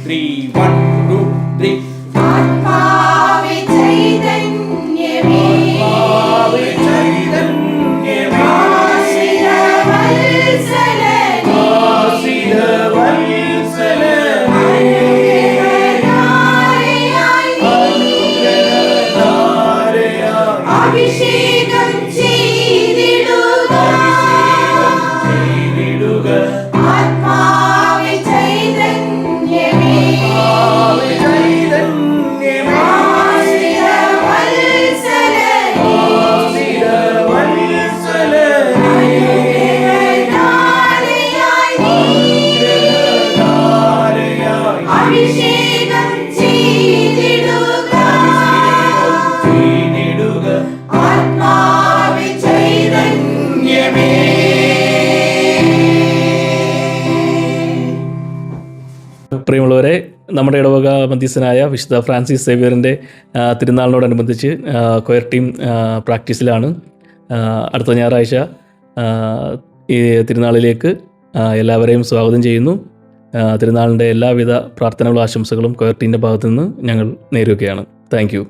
3 1 2 3 ആത്മാവേ ചൈതന്യമേ ആത്മാവേ ചൈതന്യമേ ആശ്രിതവത്സലനേ ആശ്രിതവത്സലനേ അനുഗ്രഹധാരയായി അഭിഷേകം ചെയ്തിടുക ആത്മാവേ ചൈതന്യമേ ചൈതന്യമേ ആശ്രിതവത്സലനേ അനുഗ്രഹധാരയായി അഭിഷേകം ചെയ്തിടുക ആത്മാവേ ചൈതന്യമേ. പ്രിയമുള്ളവരെ, നമ്മുടെ ഇടവക മധ്യസ്ഥനായ വിശുദ്ധ ഫ്രാൻസിസ് സേവ്യറിൻ്റെ തിരുനാളിനോടനുബന്ധിച്ച് കൊയർ ടീം പ്രാക്ടീസിലാണ്. അടുത്ത ഞായറാഴ്ച ഈ തിരുനാളിലേക്ക് എല്ലാവരെയും സ്വാഗതം ചെയ്യുന്നു. തിരുനാളിൻ്റെ എല്ലാവിധ പ്രാർത്ഥനകളും ആശംസകളും കൊയർ ടീമിൻ്റെ ഭാഗത്തു നിന്ന് ഞങ്ങൾ നേരുകയാണ്. Thank you.